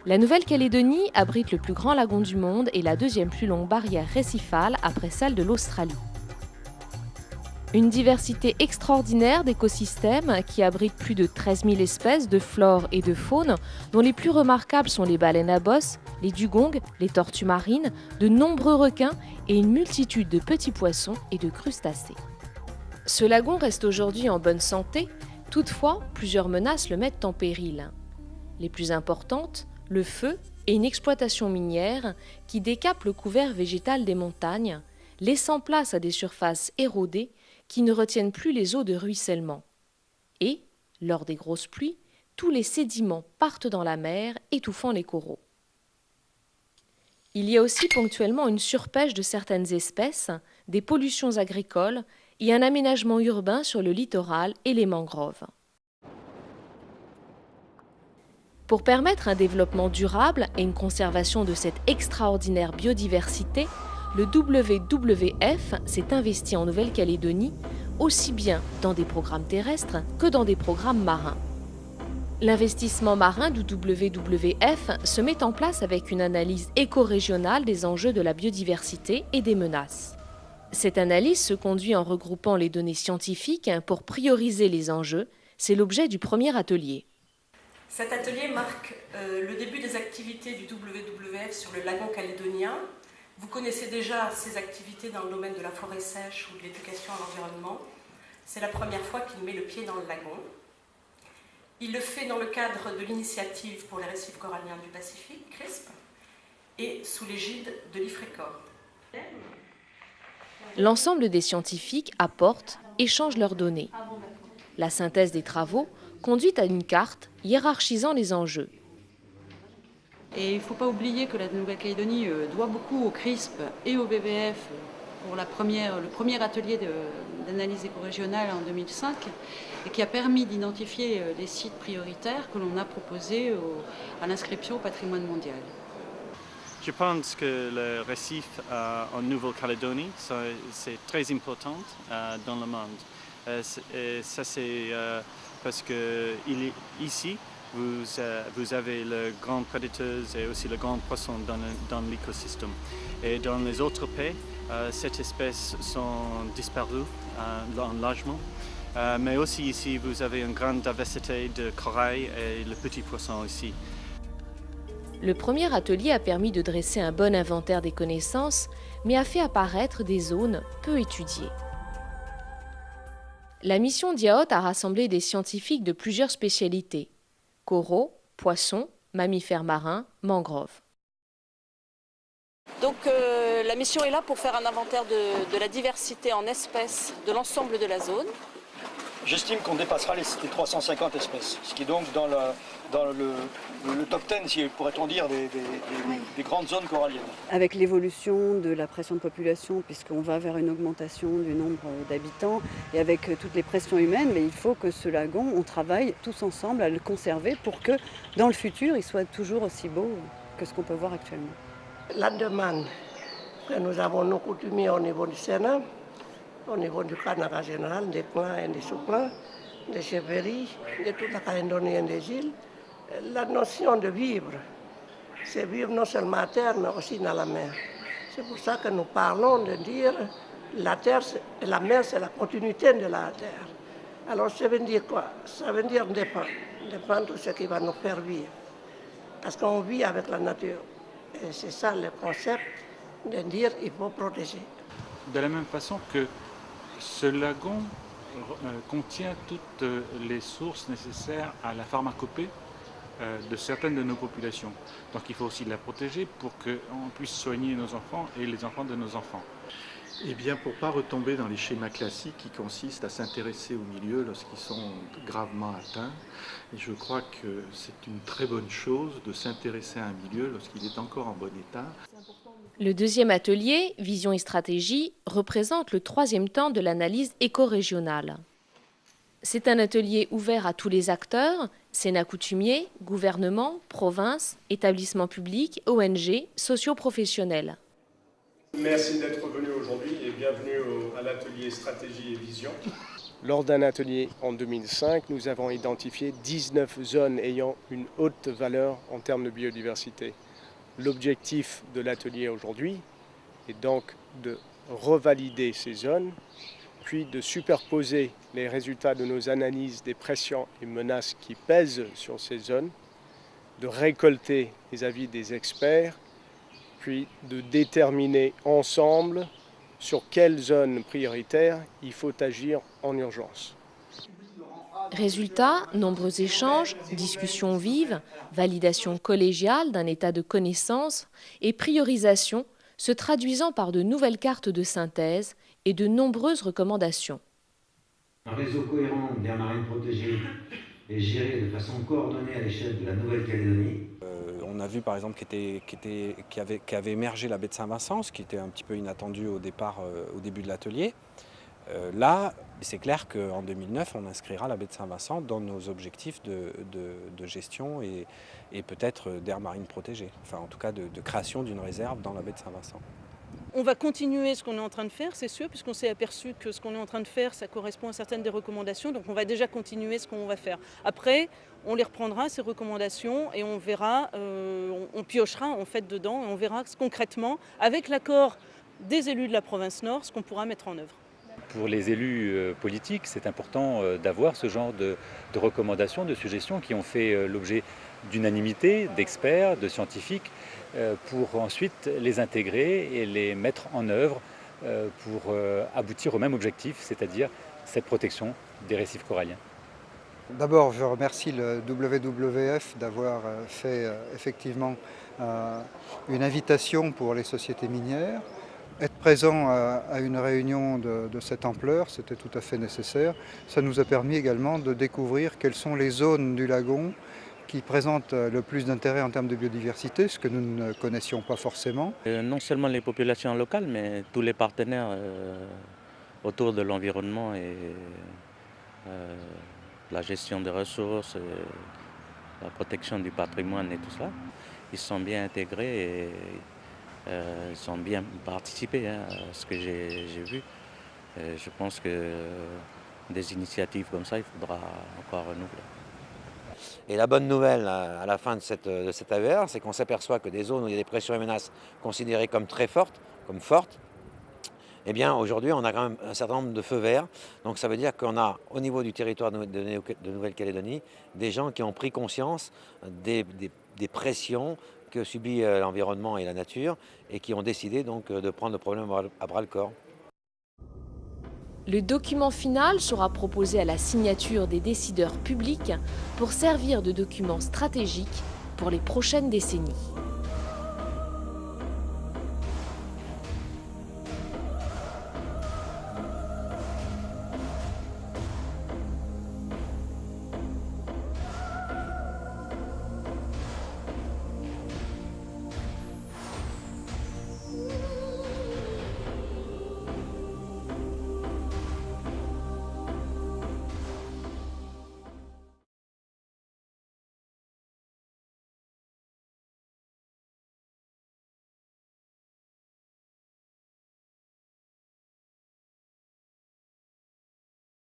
La Nouvelle-Calédonie abrite le plus grand lagon du monde et la deuxième plus longue barrière récifale après celle de l'Australie. Une diversité extraordinaire d'écosystèmes qui abrite plus de 13 000 espèces de flore et de faune, dont les plus remarquables sont les baleines à bosse, les dugongs, les tortues marines, de nombreux requins et une multitude de petits poissons et de crustacés. Ce lagon reste aujourd'hui en bonne santé, toutefois plusieurs menaces le mettent en péril. Les plus importantes, le feu et une exploitation minière qui décape le couvert végétal des montagnes, laissant place à des surfaces érodées qui ne retiennent plus les eaux de ruissellement. Et, lors des grosses pluies, tous les sédiments partent dans la mer, étouffant les coraux. Il y a aussi ponctuellement une surpêche de certaines espèces, des pollutions agricoles et un aménagement urbain sur le littoral et les mangroves. Pour permettre un développement durable et une conservation de cette extraordinaire biodiversité, le WWF s'est investi en Nouvelle-Calédonie, aussi bien dans des programmes terrestres que dans des programmes marins. L'investissement marin du WWF se met en place avec une analyse éco-régionale des enjeux de la biodiversité et des menaces. Cette analyse se conduit en regroupant les données scientifiques pour prioriser les enjeux. C'est l'objet du premier atelier. Cet atelier marque le début des activités du WWF sur le lagon calédonien. Vous connaissez déjà ces activités dans le domaine de la forêt sèche ou de l'éducation à l'environnement. C'est la première fois qu'il met le pied dans le lagon. Il le fait dans le cadre de l'initiative pour les récifs coralliens du Pacifique, CRISP, et sous l'égide de l'IFRECOR. L'ensemble des scientifiques apportent, échangent leurs données. La synthèse des travaux conduit à une carte hiérarchisant les enjeux. Et il ne faut pas oublier que la Nouvelle-Calédonie doit beaucoup au CRISP et au WWF pour le premier atelier d'analyse écorégionale en 2005 et qui a permis d'identifier les sites prioritaires que l'on a proposés à l'inscription au patrimoine mondial. Je pense que le récif en Nouvelle-Calédonie, c'est très important dans le monde. Ça, c'est parce que ici, vous avez le grand prédateur et aussi le grand poisson dans l'écosystème. Et dans les autres pays, cette espèce sont disparues largement. Mais aussi ici, vous avez une grande diversité de corail et le petit poisson ici. Le premier atelier a permis de dresser un bon inventaire des connaissances, mais a fait apparaître des zones peu étudiées. La mission d'IAOT a rassemblé des scientifiques de plusieurs spécialités: coraux, poissons, mammifères marins, mangroves. Donc la mission est là pour faire un inventaire de la diversité en espèces de l'ensemble de la zone. J'estime qu'on dépassera les 350 espèces, ce qui est donc dans le top 10, pourrait-on dire, des grandes zones coralliennes. Avec l'évolution de la pression de population, puisqu'on va vers une augmentation du nombre d'habitants, et avec toutes les pressions humaines, mais il faut que ce lagon, on travaille tous ensemble à le conserver pour que dans le futur, il soit toujours aussi beau que ce qu'on peut voir actuellement. La demande que nous avons coutumiers au niveau du Sénat, au niveau du Canada général, des plans et des sous-plans, des chefferies, de toute la Calédonie et des îles, la notion de vivre, c'est vivre non seulement à terre, mais aussi dans la mer. C'est pour ça que nous parlons de dire la terre et la mer, c'est la continuité de la terre. Alors ça veut dire quoi? Ça veut dire dépendre de ce qui va nous faire vivre. Parce qu'on vit avec la nature. Et c'est ça le concept de dire qu'il faut protéger. De la même façon que ce lagon contient toutes les sources nécessaires à la pharmacopée de certaines de nos populations. Donc il faut aussi la protéger pour qu'on puisse soigner nos enfants et les enfants de nos enfants. Eh bien, pour ne pas retomber dans les schémas classiques qui consistent à s'intéresser au milieu lorsqu'ils sont gravement atteints, et je crois que c'est une très bonne chose de s'intéresser à un milieu lorsqu'il est encore en bon état. Le deuxième atelier, Vision et stratégie, représente le troisième temps de l'analyse éco-régionale. C'est un atelier ouvert à tous les acteurs, Sénat coutumier, gouvernement, province, établissements publics, ONG, socio-professionnels. Merci d'être venu aujourd'hui et bienvenue à l'atelier Stratégie et Vision. Lors d'un atelier en 2005, nous avons identifié 19 zones ayant une haute valeur en termes de biodiversité. L'objectif de l'atelier aujourd'hui est donc de revalider ces zones, puis de superposer les résultats de nos analyses des pressions et menaces qui pèsent sur ces zones, de récolter les avis des experts, puis de déterminer ensemble sur quelles zones prioritaires il faut agir en urgence. Résultat, nombreux échanges, discussions vives, validation collégiale d'un état de connaissance et priorisation se traduisant par de nouvelles cartes de synthèse et de nombreuses recommandations. Un réseau cohérent d'aires marines protégées est géré de façon coordonnée à l'échelle de la Nouvelle-Calédonie. On a vu par exemple qu'avait émergé la baie de Saint-Vincent, ce qui était un petit peu inattendu au début de l'atelier. Là, c'est clair qu'en 2009, on inscrira la baie de Saint-Vincent dans nos objectifs de gestion et peut-être d'aires marines protégées, enfin en tout cas de création d'une réserve dans la baie de Saint-Vincent. On va continuer ce qu'on est en train de faire, c'est sûr, puisqu'on s'est aperçu que ce qu'on est en train de faire, ça correspond à certaines des recommandations, donc on va déjà continuer ce qu'on va faire. Après, on les reprendra, ces recommandations, et on verra, on piochera en fait dedans, et on verra concrètement, avec l'accord des élus de la province Nord, ce qu'on pourra mettre en œuvre. Pour les élus politiques, c'est important d'avoir ce genre de recommandations, de suggestions qui ont fait l'objet d'unanimité, d'experts, de scientifiques, pour ensuite les intégrer et les mettre en œuvre pour aboutir au même objectif, c'est-à-dire cette protection des récifs coralliens. D'abord, je remercie le WWF d'avoir fait effectivement une invitation pour les sociétés minières. Être présent à une réunion de cette ampleur, c'était tout à fait nécessaire. Ça nous a permis également de découvrir quelles sont les zones du lagon qui présentent le plus d'intérêt en termes de biodiversité, ce que nous ne connaissions pas forcément. Non seulement les populations locales, mais tous les partenaires autour de l'environnement et la gestion des ressources, la protection du patrimoine et tout ça, ils sont bien intégrés et ils ont bien participé à ce que j'ai vu. Je pense que des initiatives comme ça, il faudra encore renouveler. Et la bonne nouvelle à la fin de cet AER, c'est qu'on s'aperçoit que des zones où il y a des pressions et menaces considérées comme très fortes, comme fortes, eh bien aujourd'hui on a quand même un certain nombre de feux verts. Donc ça veut dire qu'on a au niveau du territoire de Nouvelle-Calédonie des gens qui ont pris conscience des pressions que subit l'environnement et la nature et qui ont décidé donc de prendre le problème à bras-le-corps. Le document final sera proposé à la signature des décideurs publics pour servir de document stratégique pour les prochaines décennies.